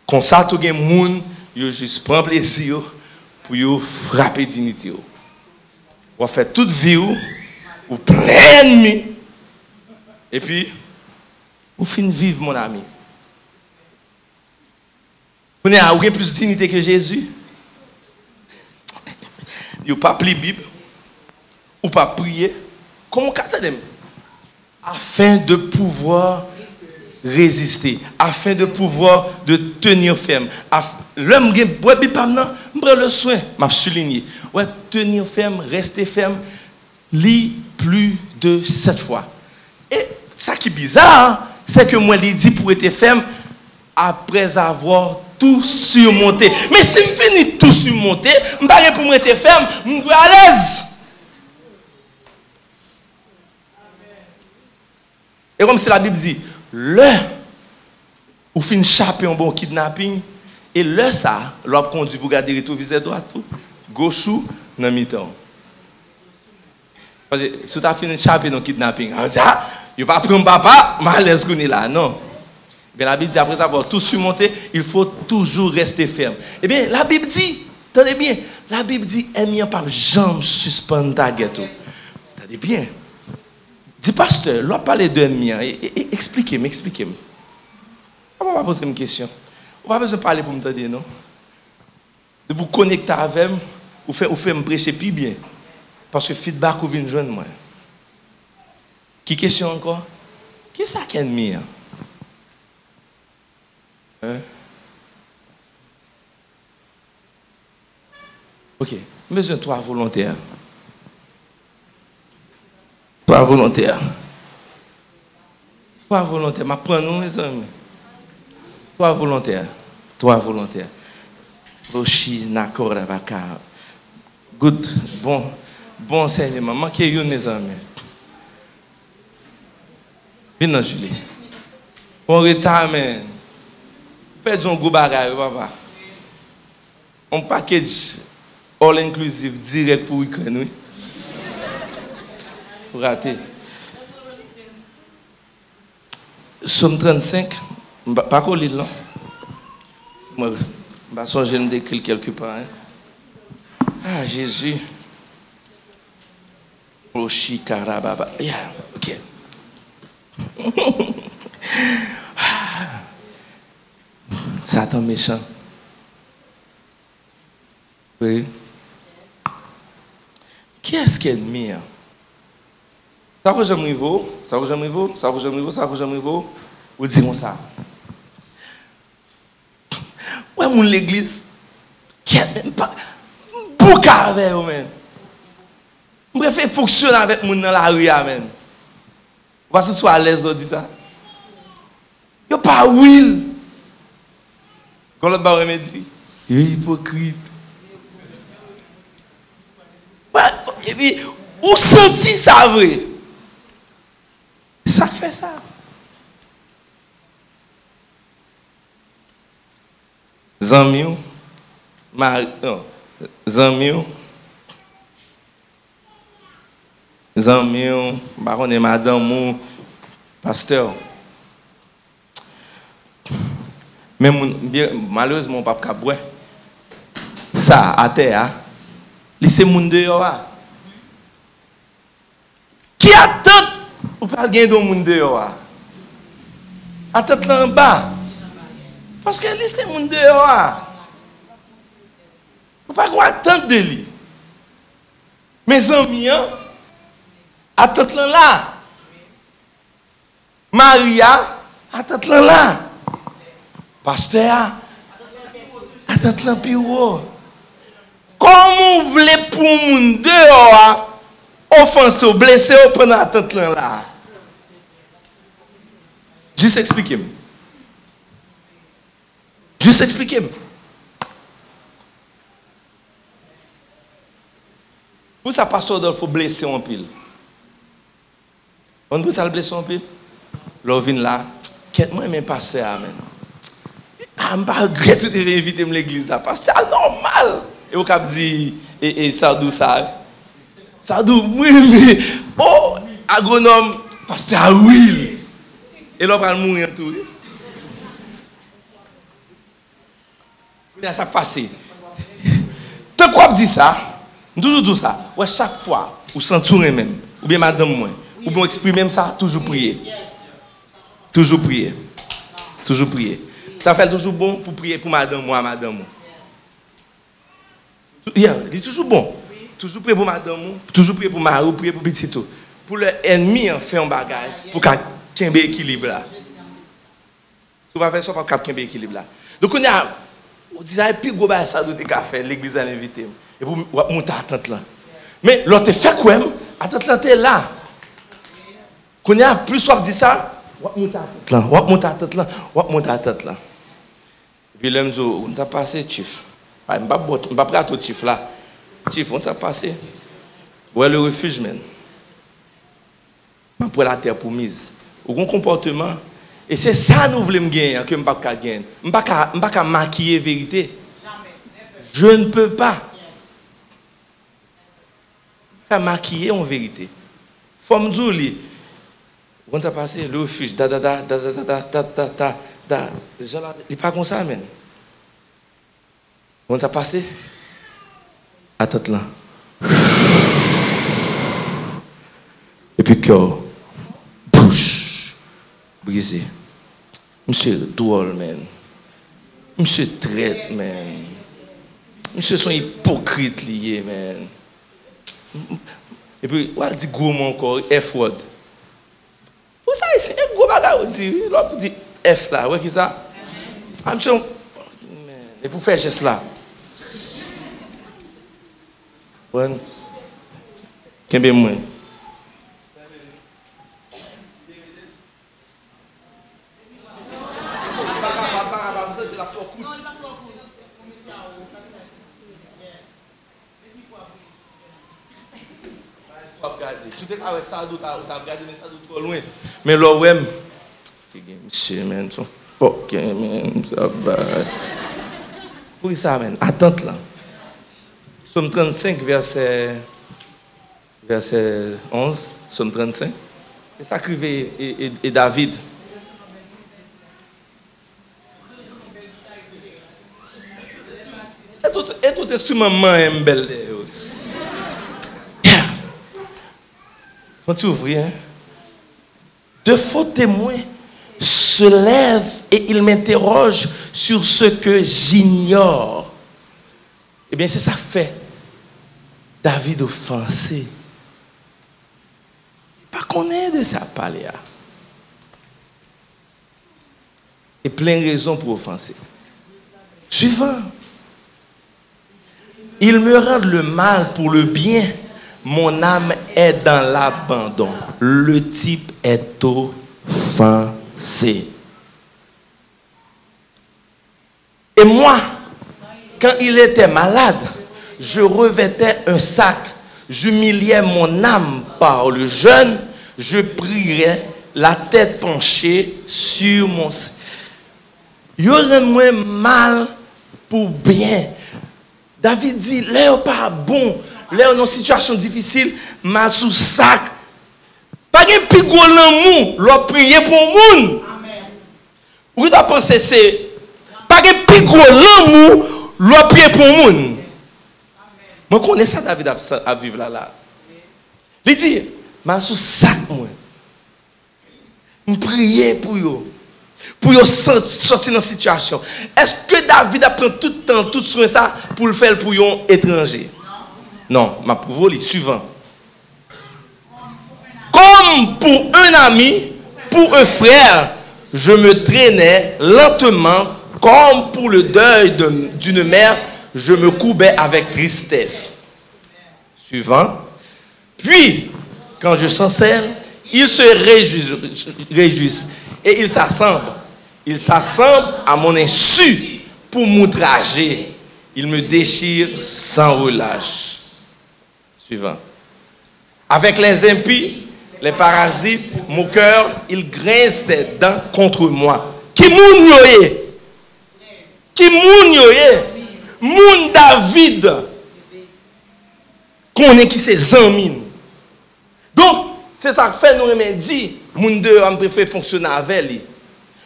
Comme ça, tout le monde, il juste prend plaisir pour frapper dignité. Ou faire toute vie ou plein d'ennemis. Et puis, vous finissez vivre, mon ami. Vous n'avez plus de dignité que Jésus. Vous n'avez pas pris la Bible. Ou pas prier. Comment attendez? Afin de pouvoir résister. Afin de pouvoir de tenir ferme. L'homme qui prend le soin, m'a souligné. Ouais, tenir ferme, rester ferme, lit plus de 7 fois. Et ça qui est bizarre, c'est que moi, il dit pour être ferme après avoir tout surmonté. Mais si je finis tout surmonter, je ne vais pas être ferme, je suis à l'aise. Et comme si la Bible dit, le ou fin chaper un bon kidnapping, et le ça, l'on conduit pour garder tout visé droit, gauche ou dans mi-temps. Parce que si tu as fini de chaper dans kidnapping, on dit, ah, il ne va pas prendre papa, mais à l'aise qu'on est là. Non. Bien, la Bible dit, après avoir tout surmonté, il faut toujours rester ferme. Eh bien, la Bible dit, attendez bien, la Bible dit, aimez pas jambe suspendre ta ghetto. Attendez bien. Dis pasteur, l'on parle de mien, expliquez-moi. On va pas poser une question. On va pas besoin de parler pour me dire non. De vous connecter avec moi, ou faire me prêcher plus bien. Parce que feedback ou vient joindre moi. Qui question encore? Qui est ça qui est ennemi? Hein? Ok. Besoin de toi volontaire. Toi volontaire. Toi volontaire. Ma prends nous mes amis. Toi volontaire. Toi volontaire. Rochi nakora baka. Good. Bon enseignement. Manquez une mes amis. Viens Julie. Bon retard men. Perdons un gros bagage papa. On package all inclusive direct pour Ukraine oui. Pour rater. Somme 35, pas qu'on lit là. Moi, je vais décrire quelque part. Hein. Ah, Jésus. Roshi Karababa. Yeah, ok. Satan méchant. Oui. Qui est-ce qui est ennemi? Ça va jamais niveau, ou disons ça. Ouais, mon l'église, qui est même pas, beaucoup avec eux, man. Je préfère fonctionner avec mon dans la rue, man. Parce que tu es à l'aise, on dit ça. Il n'y a pas will. Quand l'autre barre me dit, il est hypocrite. Et puis, où senti ça vrai? C'est ça qui fait ça. Zamiou, baron et madame, pasteur. Mais malheureusement, papa boire. Ça, à terre, c'est moun dehors. Qui attend pour faire gagner dans le monde dehors? Attend là en bas. Parce que c'est moun dehors. Vous ne pouvez pas attendre de lui. Mes amis, attend là. Maria, attend là. Pasteur, attend là plus haut. Comment vous voulez pour le monde dehors? Offensé, blessé, pendant attente là. Juste expliquez-moi. Juste expliquez-moi. Pour ça, pasteur, il faut blesser en pile. On peut ça le blesser en pile? L'on vient là. Qu'est-ce que moi, pasteur, amen. je ne regrette pas de inviter à l'église parce que c'est normal. Et au cap dit, et Sardou ça. Sardou, oui, mais, oh, agronome, parce que oui. Et là, on va mourir tout. Ça passé. Tant qu'on dit ça, toujours dit ça, ouais, chaque fois, ou s'entourer même, ou bien madame moi, ou bien exprimer même ça, toujours prier. Toujours prier. Toujours prier. Ça fait toujours bon pour prier pour madame moi, madame moi. Yeah, il est toujours bon. Toujours prier pour madame moi, toujours prier pour Marie, prier pour petit tout. Pour l'ennemi, on fait un bagage pour qu'il y ait un équilibre là. Si on va faire ça, pour qu'il y ait un équilibre là. Donc on a. On disait, puis go ba ça doit faire l'église à l'inviter et pour monter à tente là. Mais l'autre fait quoi même attente là t'es là. Qu'on y a plus on dit ça, on monter à tente là, on monter à tente là, on monter à tente là. Et puis l'homme dit on s'est passé chief. Pas pas prêt tout chief là. Chief on s'est passé. Ouais le refuge man. Pour la terre promise. Au comportement. Et c'est ça que nous voulons gagner, que je ne peux pas gagner. Je ne peux pas maquiller la vérité. Je ne peux pas. Je ne peux pas maquiller en vérité. Faut me dire, quand ça passe, le refuge, il n'est pas comme ça, man. Quand ça passe, attends là. Et puis cœur, bouche, brisé. Monsieur drôle, man. Monsieur traite, man. Monsieur sont hypocrites liés, man. Et puis, on dit gros mot encore, F-word. Vous savez, c'est un gros bagage, on dit, l'autre dit F là, ouais, qui ça? Et pour faire geste là. Bon. Qu'est-ce que moi? Mais là, ouais, monsieur, man, son fucking, man, ça va. Pour ça, man, attente là. Somme 35, verset 11, Somme 35. Et ça criait et David. Et tout instrument est belle. Faut-il ouvrir, hein? De faux témoins se lèvent et ils m'interrogent sur ce que j'ignore. Eh bien, c'est ça fait. David offensé. Pas qu'on est de ça parler. Et plein de raisons pour offenser. Suivant. Ils me rendent le mal pour le bien. Mon âme est dans l'abandon. Le type est offensé. Et moi, quand il était malade, je revêtais un sac, j'humiliais mon âme par le jeûne, je prierais la tête penchée sur mon... Il y aurait moins mal pour bien. David dit, là, pas bon. Là, dans une situation difficile, ma sous sac. Pas de plus gros l'amour, l'on prier pour le monde. Vous avez pensé, c'est pas de plus gros l'amour, l'on prier pour le monde. Moi, je connais ça, David, à vivre là. Il dit, ma sous sac, moi. Je prie pour eux. Pour eux sortir dans la situation. Est-ce que David a pris tout le temps, tout soin ça, pour le faire pour eux étrangers? Non, ma prouve le suivant. Comme pour un ami, pour un frère, je me traînais lentement, comme pour le deuil d'une mère, je me courbais avec tristesse. Suivant. Puis, quand je chancelle, ils se réjouissent et ils s'assemblent. Ils s'assemblent à mon insu pour m'outrager. Ils me déchirent sans relâche. Suivant. Avec les impies, les parasites, moqueurs, ils grincent des dents contre moi. Qui moun yoye? Qui moun yo ye? Moun David. Connaît qui c'est zanmin. Donc, c'est ça que fait nous remen dit, moun de on préfère fonctionner avec lui.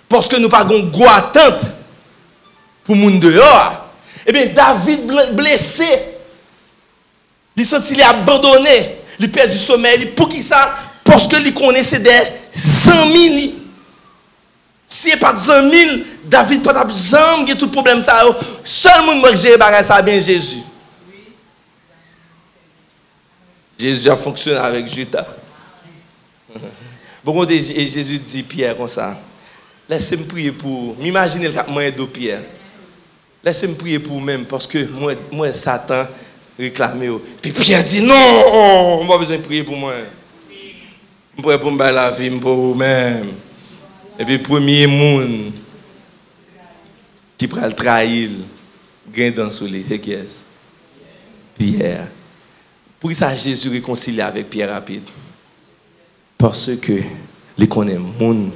Parce que nous pas gon gros attente pour moun dehors. Eh bien, David blessé. Il senti il abandonné, il perd du sommeil, pour qui ça? Parce que il connaissait des 100 000. Si il n'y a pas de 100 000, David pas jamais tout problème ça. Seul monde qui gère bagage ça bien Jésus. Jésus a fonctionné avec Judas. Bon, et Jésus dit Pierre comme ça. Laissez-moi prier pour. M'imaginez le moyen de Pierre. Laissez-moi prier pour vous-même parce que moi Satan réclamé. Puis Pierre dit non, on n'a pas besoin de prier pour moi. Je prie pour me faire la vie pour vous-même. Et puis premier monde qui prend le trahir, gagne dans le soleil, c'est qui est? Pierre. Pour ça Jésus réconcilie avec Pierre rapide. Parce que les connaît monde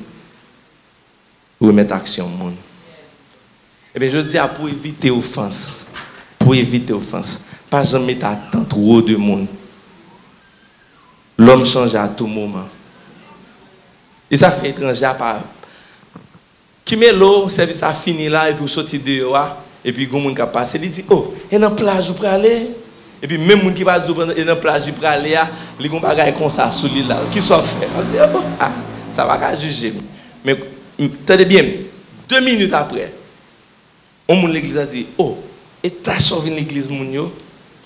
remettre action monde. Et bien je dis pour éviter offense. Pour éviter offense. Pas jamais mettre à tant trop de monde. L'homme change à tout moment. Et ça fait étranger à part. Qui met l'eau, service a fini là, et puis sorti dehors, et puis il y a qui passe, il dit, oh, il y a une plage où pour aller. Et puis même les gens qui va dire, il y a une plage où pour aller, ils ont des choses comme ça sous l'île là. Qui soit fait? On dit, oh, ah, ça va pas juger. Mais, tenez bien, 2 minutes après, on monte l'église a dit, oh, et t'as sauvé l'église, mounio,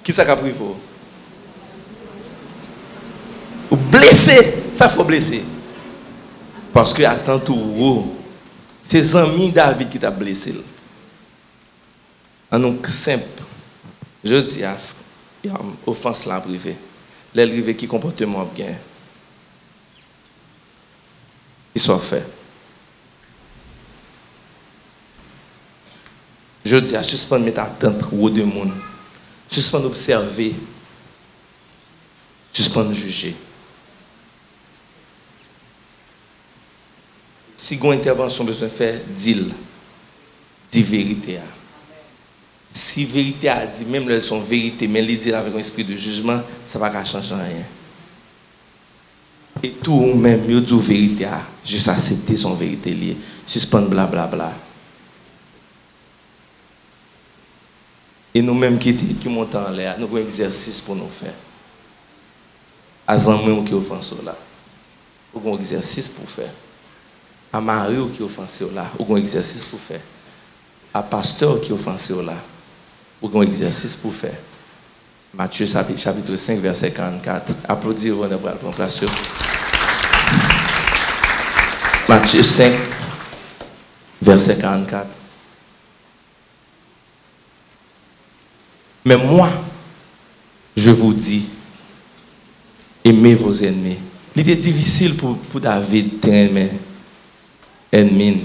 qui ça a pris pour? Ou blessé, ça faut blesser. Parce que attends tout, c'est amis David qui t'a blessé. En donc simple, je dis à il y a une offense là privée. L'élève qui comportement bien, il soit fait. Je dis à suspendre mettre attente ou de monde, suspendre observer, suspendre juger. Si vous avez une intervention besoin de faire, dis vérité. Si vérité a dit, même là, son vérité, mais il dit avec un esprit de jugement, ça ne va pas changer rien. Et tout même, il dit vérité, juste accepter son vérité liée, suspendre blablabla. Et nous-mêmes qui montons en l'air, nous avons un exercice pour nous faire. À Zanmou qui offense là, nous avons un exercice pour faire. À Mario qui offense là, ou un exercice pour faire. À pasteur qui offense là, ou un exercice pour faire. Matthieu chapitre 5 verset 44. Applaudir on va prendre place. Matthieu 5 verset 44. Mais moi, je vous dis, aimez vos ennemis. Il était difficile pour David d'aimer ennemis.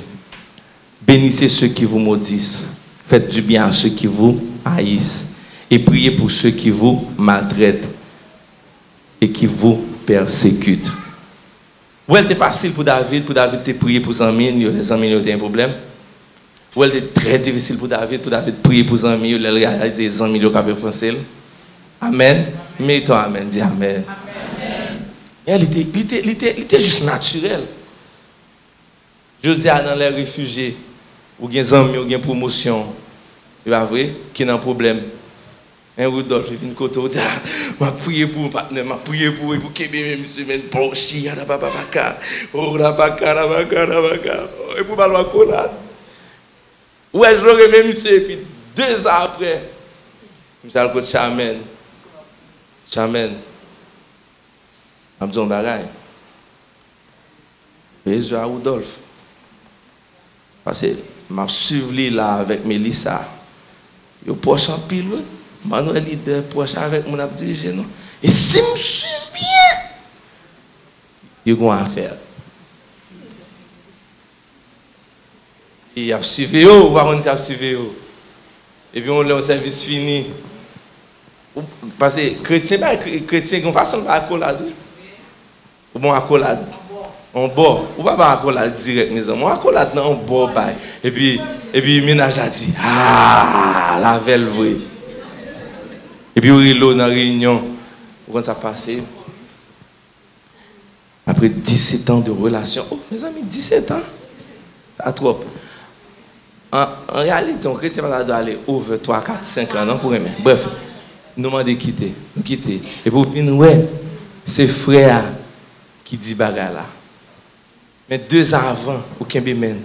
Bénissez ceux qui vous maudissent. Faites du bien à ceux qui vous haïssent. Et priez pour ceux qui vous maltraitent et qui vous persécutent. Ou elle était facile pour David de prier pour ses amis, les amis ont un problème. Ou elle était très difficile pour David de prier pour ses amis, les amis qui ont offensé. Amen. Mais toi, amen. Dis amen. Elle était juste naturel. Je dis à dans les réfugiés, ou bien des amis, ou bien promotion, il va vrai, qui n'a un problème. Un Rudolph, il vient de côté, il dit, je prié pour mon partenaire, je prié pour qu'il me monsieur, mais pour chier, et pour mal à collade. Ouais, je l'aurais même monsieur, et puis 2 ans après, je suis le Chamen. Chamen. Je me dis un bagage. Et je à Rudolph. Parce que je suis là avec Mélissa. Je suis proche en pile. Manuel leader proche avec mon dirigé. Et si je me suis bien, il y a une affaire. Et il a suivi, il a suivi. Et puis on a un service fini. Parce que chrétien, qui ont façon de accolade. Ou bon accolade. On boit. Ou pas accolade direct, mes amis. On accolade dans on boit. Et puis, ménage a dit, ah, la velle vraie. Et puis, on dans la réunion. Quand ça passé, après 17 ans de relation, oh, mes amis, 17 ans, à trop. En réalité, on chrétien va aller over 3, 4, 5 ans, non, pour aimer. Bref, nous demandons de quitter, nous quitter. Et pour venir, ouais, c'est frère qui dit bagarre là. Mais 2 ans avant, au Kembemen,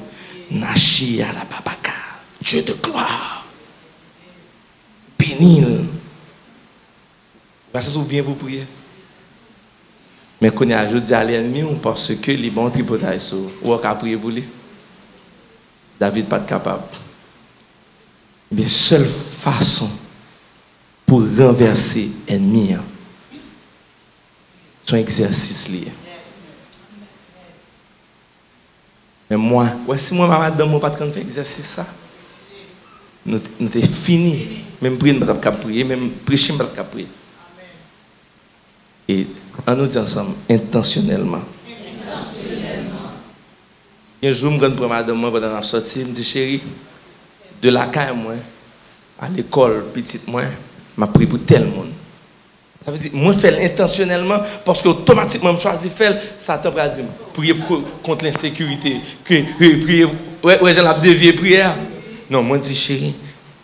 Nachi à la babaka, Dieu de gloire, bénil. Ça c'est bien pour prier. Mais quand je dis à l'ennemi, parce que les bons tripotailles sont, ou on a prié pour lui. David pas capable. Mais seule façon pour renverser l'ennemi, son exercice lié. Mais moi, si moi, madame, moi, pas de faire exercice ça, nous sommes fini. Même prier, nous ne pouvons pas prier, même prêcher, nous ne pouvons pas prier. Et on nous dit ensemble, intentionnellement. Un jour, je prends madame pendant la sortie, je me dis, chérie, de la caille, moi, à l'école, petite, moi, je prie pour tel monde. Ça veut dire, moi, je fais intentionnellement parce qu'automatiquement, je choisis de faire, ça t'a dit, prier contre l'insécurité, prier, ouais, j'ai dévié prière. Non, moi, je dis, chérie,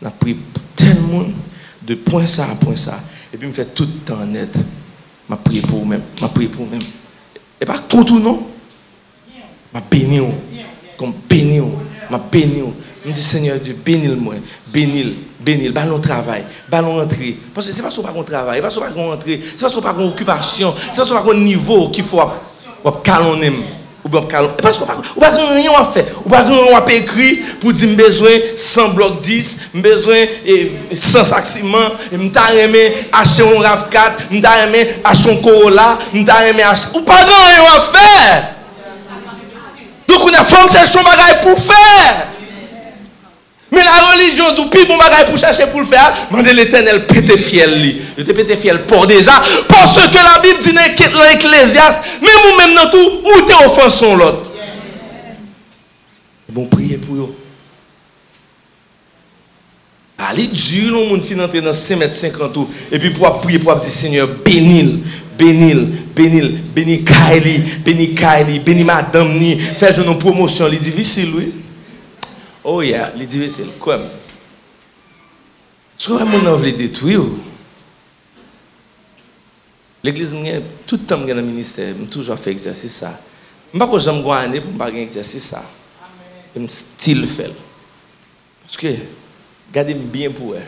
je prie pour tel monde, de point ça à point ça. Et puis, je me fais tout le temps net. Je prie pour vous-même, je prie pour vous-même. Et pas contre non. Je bénis, comme bénis, je bénis. Je dis Seigneur Dieu, bénis-moi, bénis, ballon travail, ballon entrée. Parce que c'est pas sur pas qu'on travail, c'est pas sur pas qu'on entrée, c'est pas sur pas qu'on occupation, c'est pas sur pas qu'on niveau qu'il faut calonner. Ou pas parce que ou pas rien à faire, ou pas rien à écrit pour dire besoin 100 blocs 10, besoin 100 sacs ciment, m'ta aimé acheter un RAV4, m'ta aimé acheter un Corolla, m'ta aimé acheter ou pas rien à faire. Donc on a femme chercher un bagage pour faire. Mais la religion du plus bon bagage pour chercher pour le faire, mandez l'Éternel pété fiel li. Il te pété fiel pour déjà parce que la Bible dit dans l'Ecclésiaste, même ou même dans tout où t'es offensant l'autre. Bon priez pour eux. Allez dur le monde fin entrer dans 5 mètres 50 et puis pour prier pour dire Seigneur bénis Kylie, bénis madame ni, fais une promotion, c'est difficile oui. Oh yeah, les difficiles. Comme. Ce que mon envie de détruire. L'église, tout le temps, dans le ministère, je toujours fait exercice ça. Je ne sais pas si j'aime gagner pour faire exercice ça. Je style fait. Parce que, gardez bien pour elle.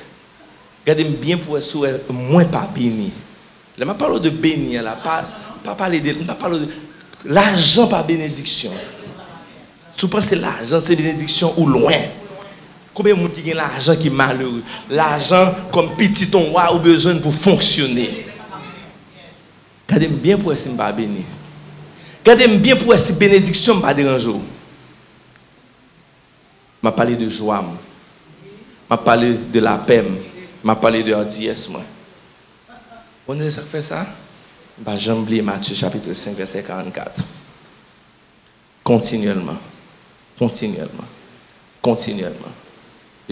Gardez bien pour elle, sur moins pas béni. Là, je parle de béni, là, pas parler de l'argent par bénédiction. Si vous pensez l'argent, c'est bénédiction ou loin. Combien de gens qui ont l'argent qui est malheureux? L'argent comme petit ton roi ou besoin pour fonctionner. Gardez bien pour essayer de me bénir. Gardez bien pour essayer de bénédiction me déranger. Je parlé de joie. Je parlé de la paix. Je parlé de hardiesse. On est ça fait ça? J'aime oublier Matthieu chapitre 5 verset 44. Continuellement. Et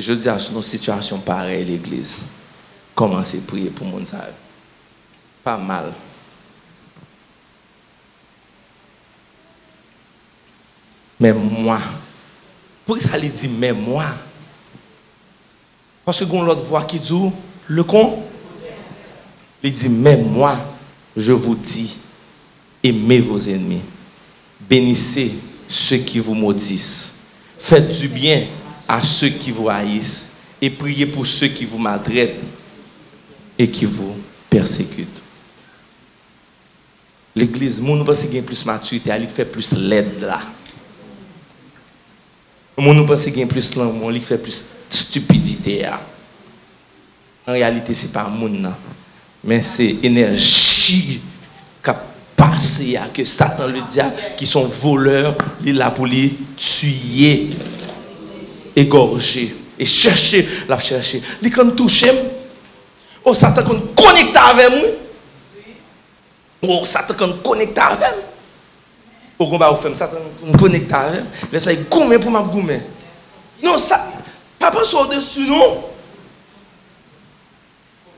je dis à nos situations pareilles, l'église, commencez à prier pour mon monde. Pas mal. Mais moi, pour ça, il dit, mais moi. Parce que quand l'autre voix qui dit, le con, il dit, mais moi, je vous dis, aimez vos ennemis, bénissez ceux qui vous maudissent. Faites du bien à ceux qui vous haïssent et priez pour ceux qui vous maltraitent et qui vous persécutent. L'église, nous pensons qu'il y a plus maturité, elle fait plus l'aide là. Nous pensons qu'il y a plus l'amour, elle fait plus stupidité. En réalité, ce n'est pas monde, mais c'est énergie qui passé que Satan le diable qui sont voleurs, il est là pour les tuer, égorger et chercher, la chercher. Il quand touche, oh Satan quand connecte avec moi. Oh Satan quand connecte avec moi. Au combat, vous faites ça, vous connectez avec. Laissez-moi gommer pour ma gommer. Non, ça, papa soit au-dessus, non.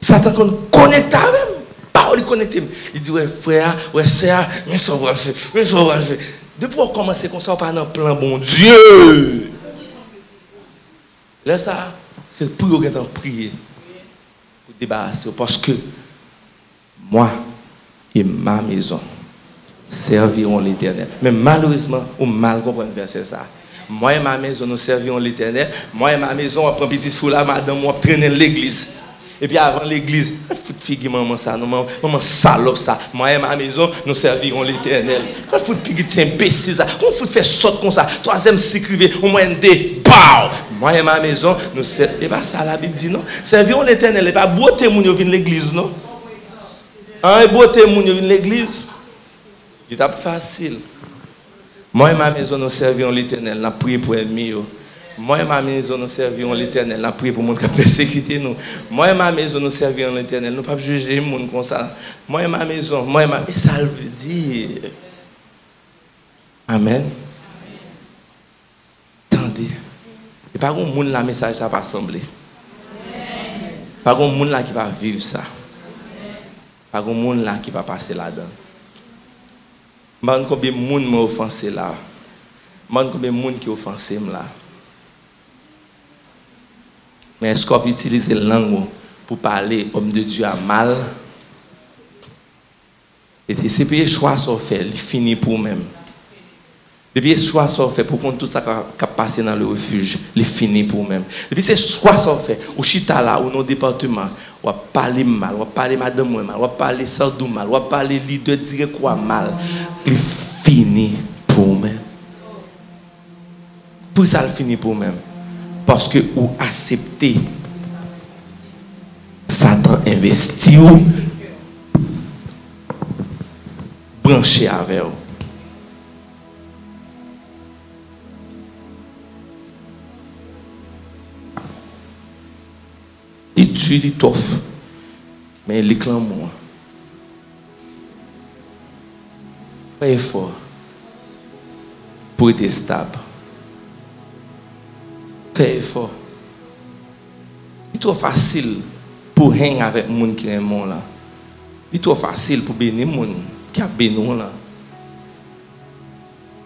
Satan connecte avec. Pas lui connecter. Il dit, ouais, frère, ouais, sœur, mais ça va le faire, mais ça va le faire. Depuis qu'on commence comme ça, on pas dans le plan, bon Dieu. Là, ça, c'est pour vous prier. Pour débarrasser. Parce que moi et ma maison serviront l'Éternel. Mais malheureusement, on mal comprend le verset ça. Moi et ma maison, nous servirons l'Éternel. Moi et ma maison, on prend petit foulard, madame, on traîner l'église. Et puis avant l'église, fout figue maman ça, maman salope ça. Moi et ma maison, nous servirons l'Éternel. Quand fout pique c'est imbécile ça. Quand fout faire sorte comme ça, troisième cycle au moins des pow. Moi et ma maison, nous servirons. Et pas ça la Bible dit non. Servirons l'Éternel et pas beauté moun yo vinn l'église non. Hein, beauté moun yo vinn l'église. Il est facile. Moi et ma maison, nous servirons l'Éternel. Nous prions pour l'ennemi. Moi et ma maison, nous servirons l'Éternel. Nous prions pour les gens qui persécutent nous. Moi et ma maison, nous servirons l'Éternel. Nous ne pouvons pas juger les gens comme ça. Moi et ma maison, moi et ma maison. Et ça veut dire. Amen. Attendez. Et pas un monde là, message ça va sembler. Pas un monde là qui va vivre ça. Pas un monde là qui va passer là-dedans. Je ne sais pas combien de monde m'a offensé là. Je ne sais pas combien de monde qui offensé là. Mais est-ce qu'on peut utiliser la langue pour parler homme de Dieu à mal? Et c'est puis choix qu'on fait, il finit pour même. Depuis ce choix qu'on fait pour qu'on tout ça qui passe dans le refuge, il finit pour même. Depuis ce choix qu'on fait, au chita là, au nos département, on va parler mal, on va parler madame mal, on va parler sardou mal, on va parler leader dire quoi mal, il finit pour même. Pour ça, il finit pour même. Parce que vous acceptez Satan investit ou branché avec vous. Il tue, il t'offre, mais il réclame moi. Pas effort pour être stable. Fais effort. C'est trop facile pour hang avec les gens qui aiment là. C'est trop facile pour bénir les gens qui a béni là.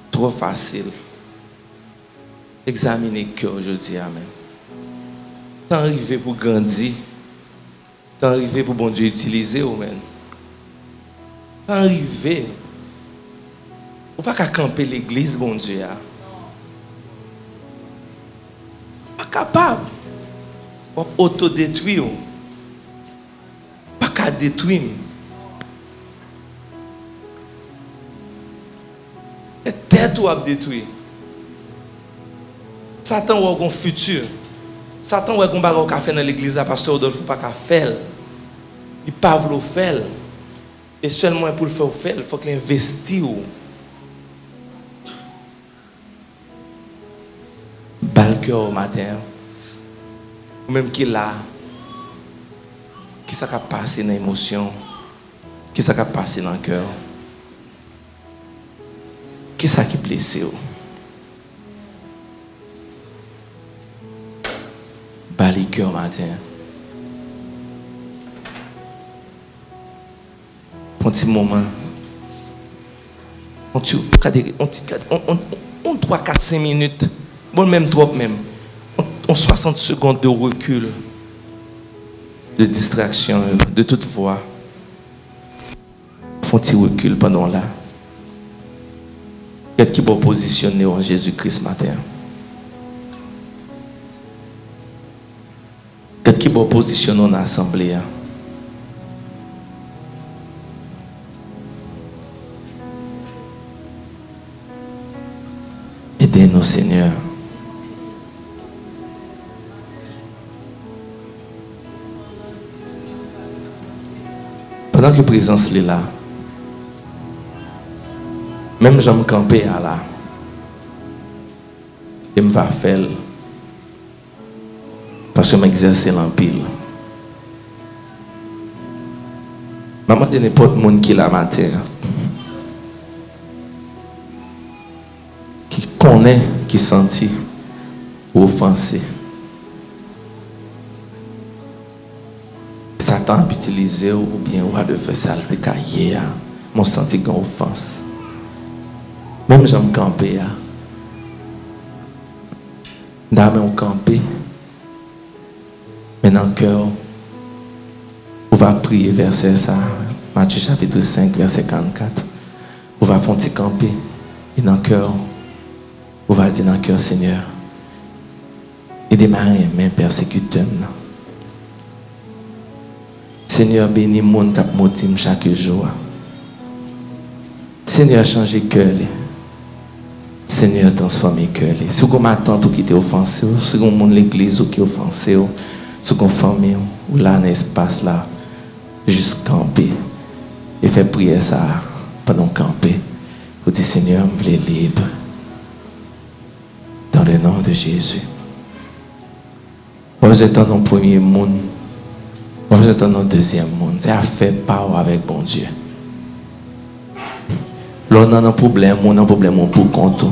Trop facile. Examinez le cœur aujourd'hui, amen. T'es arrivé pour grandir. T'es arrivé pour bon Dieu utiliser ou même. T'es arrivé. Ou pas qu'à camper l'église, bon Dieu. Pas capable. Ou autodétruire. Pas qu'à détruire. C'est tête ou à détruire. Satan ou un futur. Satan ou un baron qu'a fait dans l'église à pasteur Rodolphe pas qu'à faire. Il pas vouloir faire. Et seulement pour le faire, il faut qu'il investisse. Bal cœur au matin. Ou même qui est là. Qui ça a passé dans l'émotion. Qui ça a passé dans le cœur. Qui ça qui est blessé. Bal cœur au matin. Un petit moment. On 3, 4, 5 minutes. Bon, même trop, même. On 60 secondes de recul, de distraction, de toute voix. Font un petit recul pendant là. Qu'est-ce qui va positionner en Jésus-Christ matin? Qu'est-ce qui va positionner en assemblée? Aidez-nous, Seigneur. Pendant que la présence est là, même je me camper à là, je me vais faire parce que je m'exerce l'empile. Je demande n'importe qui qui est là matin. connaît qui sentit offensé. Satan a utilisé ou bien ou a de faire ça le cahier. Mon senti une offense. Même j'aime camper. D'âme on camper. Mais dans le cœur, on va prier verset ça. Matthieu chapitre 5, verset 44. On va faire un petit camper. Et dans le cœur, on va dire dans le cœur, Seigneur, et démarrer mes persécuteurs. Seigneur, bénis mon monde qui motive chaque jour. Seigneur, change le cœur. Seigneur, transforme le cœur. Si vous m'attendez ou qui est offensé, si vous avez l'église ou qui est offensé, si vous avez famille ou là dans l'espace là, juste camper et faire prier ça pendant camper. Vous dites, Seigneur, je veux libre. Dans le nom de Jésus. Vous êtes dans le premier monde. Vous êtes dans le deuxième monde. C'est à faire part avec bon Dieu. Là, on a un problème pour compte.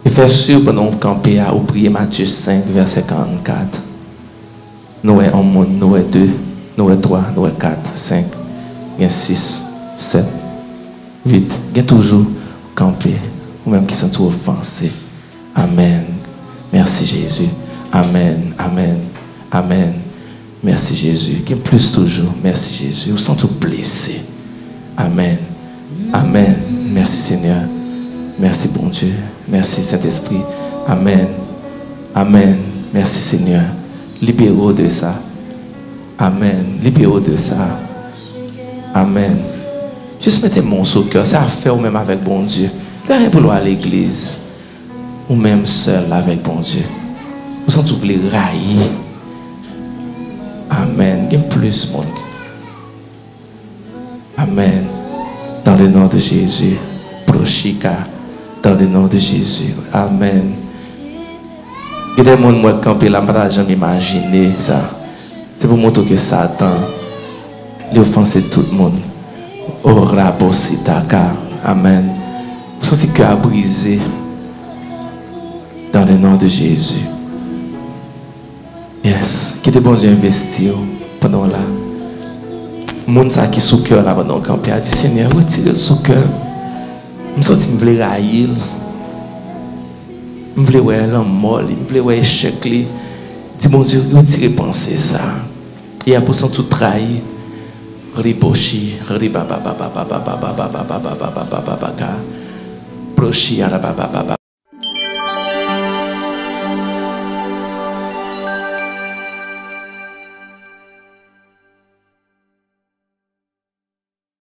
Et faire sûr pendant qu'on camper à prier Matthieu 5, verset 44. Nous sommes un monde, nous sommes 2, nous sommes 3, nous sommes 4, 5, 6, 7, 8. Il y a toujours camper. Ou même qui sont tout offensés. Amen. Merci Jésus. Amen. Amen. Amen. Merci Jésus. Il y a plus toujours. Merci Jésus. Vous sentez tout blessé. Amen. Amen. Merci Seigneur. Merci bon Dieu. Merci Saint-Esprit. Amen. Amen. Merci Seigneur. Libérez-vous de ça. Amen. Libérez-vous de ça. Amen. Juste mettez mon sous cœur. C'est à faire ou même avec bon Dieu. Rien pour aller à l'église. Ou même seul avec bon Dieu. Vous sentez vous voulez railler. Amen. Il y a plus, mon Dieu. Amen. Dans le nom de Jésus. Prochika. Dans le nom de Jésus. Amen. Il y a des gens qui campent là, je ne peux jamais imaginer ça. C'est pour montrer que Satan, il offense tout le monde. Oh, Rabositaka. Amen. Vous sentez que à briser. Dans le nom de Jésus. Yes. Qui est bon Dieu investir pendant là. Moun sa qui sous cœur là pendant camper a dit Seigneur retire sous cœur. Me senti me vle railler. Me vle ouais l'homme mort, me vle ouais échec li. Dis mon Dieu retire penser ça. Et après ça tout trahi. Riboshi, ribaba baba baba baba baba baba baba baba baba. Prochi ala baba baba.